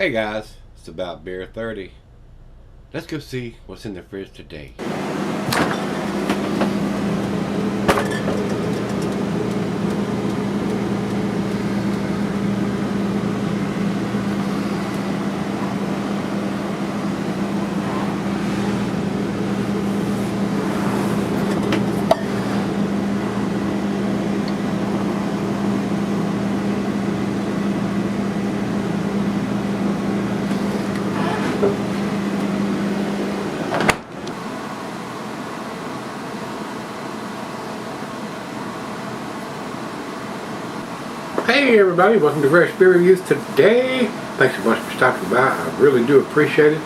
Hey guys, it's about beer 30. Let's go see what's in the fridge today. Hey everybody, welcome to Gregsbeerreviews today. Thanks so much for stopping by. I really do appreciate it.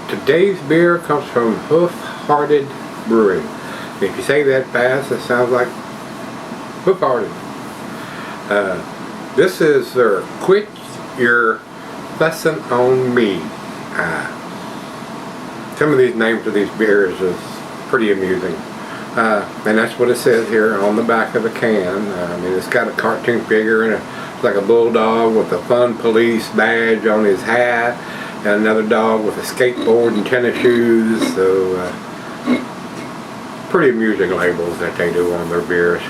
Today's beer comes from Hoof Brewing. And if you say that fast, it sounds like Hoof-hearted. This is their Quit Your Fussin on Me. Some of these names of these beers is pretty amusing. And that's what it says here on the back of the can. I mean, it's got a cartoon figure and it's like a bulldog with a fun police badge on his hat, and another dog with a skateboard and tennis shoes. So pretty amusing labels that they do on their beers.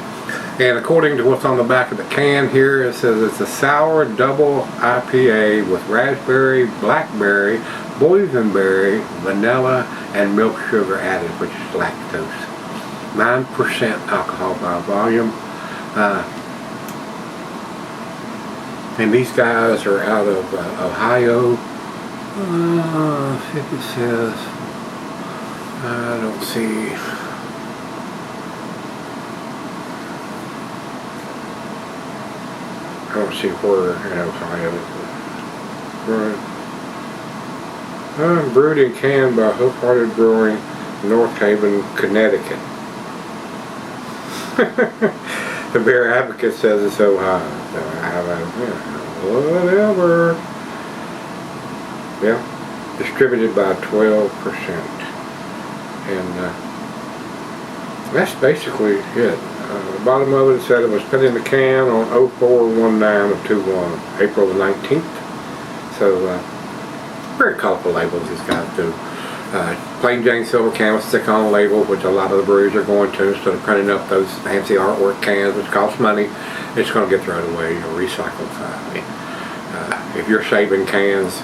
And according to what's on the back of the can here, it says it's a sour double IPA with raspberry, blackberry, boysenberry, vanilla, and milk sugar added, which is lactose. 9% alcohol by volume. And these guys are out of Ohio. I think it says, I don't see. I don't see where in Ohio. Right. Brewed and canned by Hoof Brewing, North Haven, Connecticut. The Beer Advocate says it's Ohio. Whatever. Yeah, distributed by 12%, and that's basically it. The bottom of it said it was put in the can on 04/19/21, April the 19th. So very colorful labels these guys do. Plain Jane silver can with stick-on label, which a lot of the breweries are going to, instead of printing up those fancy artwork cans, which cost money. It's going to get thrown away or recycled. If you're saving cans,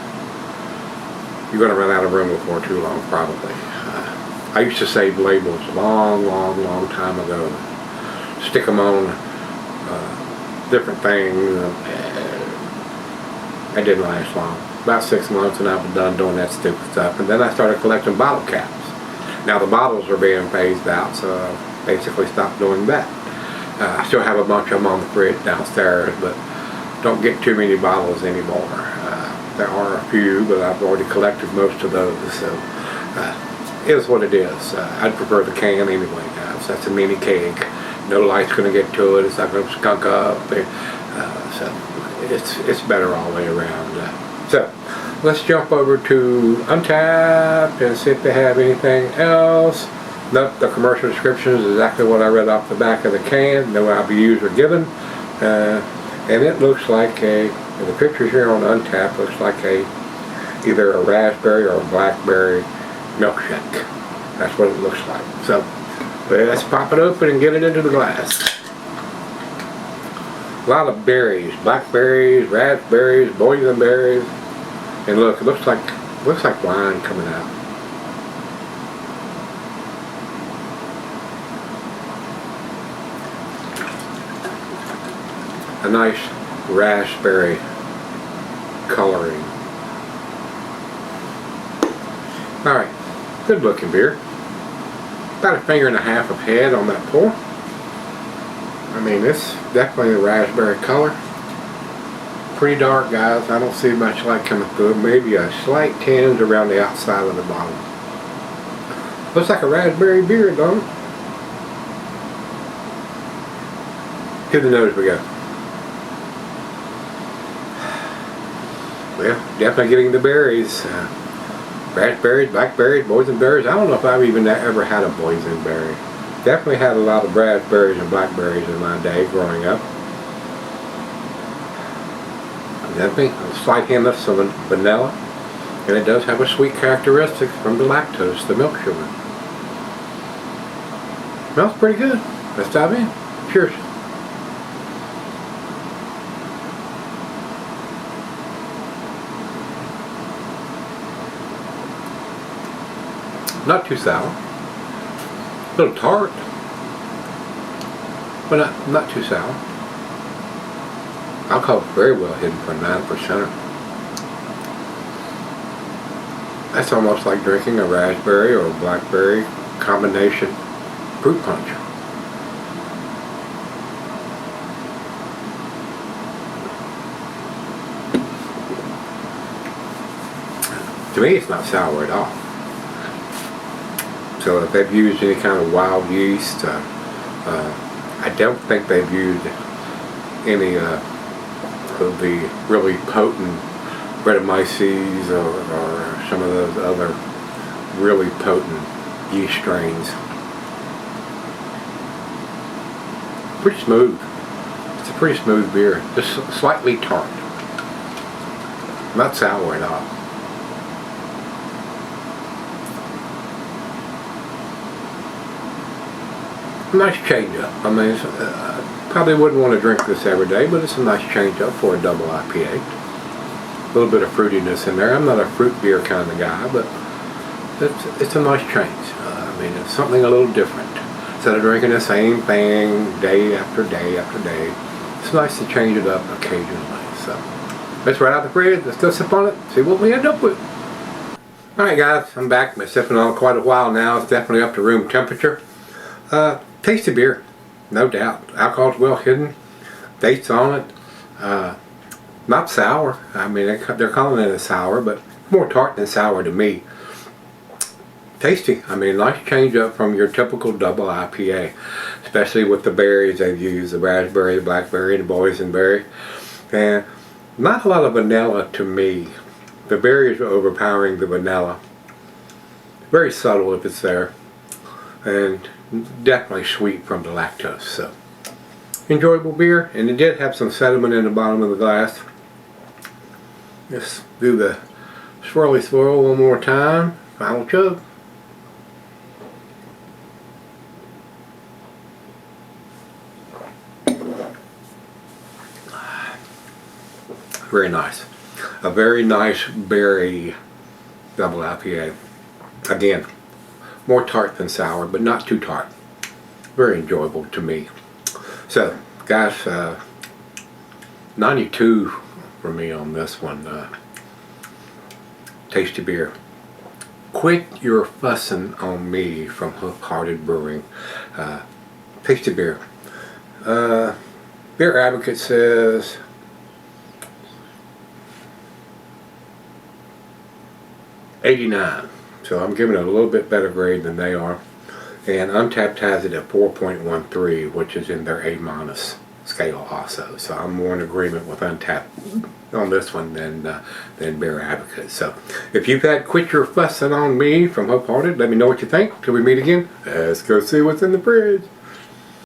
you're going to run out of room before too long, probably. I used to save labels long time ago. Stick them on different things. It didn't last long. About 6 months and I was done doing that stupid stuff, and then I started collecting bottle caps. Now the bottles are being phased out, so I basically stopped doing that. I still have a bunch of them on the fridge downstairs, but don't get too many bottles anymore. There are a few, but I've already collected most of those, so it is what it is. I'd prefer the can anyway, guys. That's a mini keg. No light's going to get to it. It's not going to skunk up. So it's better all the way around. So let's jump over to Untappd and see if they have anything else. Nope, the commercial description is exactly what I read off the back of the can. No IBUs are given. And it looks like the pictures here on Untappd looks like either a raspberry or a blackberry milkshake. That's what it looks like. So let's pop it open and get it into the glass. A lot of berries, blackberries, raspberries, boysenberries, and look, it looks like wine coming out. A nice raspberry coloring. All right, good looking beer. About a finger and a half of head on that pour. I mean, it's definitely a raspberry color. Pretty dark, guys. I don't see much light coming through it. Maybe a slight tinge around the outside of the bottle. Looks like a raspberry beer, don't it? To the nose we go. Well, definitely getting the berries. Raspberries, blackberries, boysenberries. I don't know if I've even ever had a boysenberry. Definitely had a lot of raspberries and blackberries in my day growing up. Definitely a slight hint of some vanilla, and it does have a sweet characteristic from the lactose, the milk sugar. Smells pretty good. Let's dive in. Cheers. Not too sour. A little tart, but not too sour. Alcohol very well hidden for 9%. That's almost like drinking a raspberry or a blackberry combination fruit punch. To me, it's not sour at all. So if they've used any kind of wild yeast, I don't think they've used any of the really potent Brettanomyces or some of those other really potent yeast strains. Pretty smooth. It's a pretty smooth beer. Just slightly tart. Not sour at all. Nice change up. I mean, probably wouldn't want to drink this every day, but it's a nice change up for a double IPA. A little bit of fruitiness in there. I'm not a fruit beer kind of guy, but it's a nice change. I mean, it's something a little different. Instead of drinking the same thing day after day after day, it's nice to change it up occasionally. So let's right out the fridge. Let's go sip on it. See what we end up with. All right, guys, I'm back. Been sipping on it quite a while now. It's definitely up to room temperature. Tasty beer, no doubt. Alcohol's well hidden. Dates on it. Not sour. I mean, they're calling it a sour, but more tart than sour to me. Tasty. I mean, nice change up from your typical double IPA, especially with the berries they've used, the raspberry, the blackberry, the boysenberry. And not a lot of vanilla to me. The berries are overpowering the vanilla. Very subtle if it's there. And definitely sweet from the lactose. So enjoyable beer, and it did have some sediment in the bottom of the glass. Just do the swirly swirl one more time. Final chug. Very nice. A very nice berry double IPA. Again, more tart than sour, but not too tart. Very enjoyable to me. So, guys, 92 for me on this one. Tasty beer. Quit your fussing on me from Hoof Brewing. Tasty beer. Beer Advocate says $89. So I'm giving it a little bit better grade than they are. And Untapped has it at 4.13, which is in their A- scale also. So I'm more in agreement with Untapped on this one than Beer Advocate. So if you've had Quit Your Fussing on Me from Hoof, let me know what you think. Till we meet again, let's go see what's in the fridge.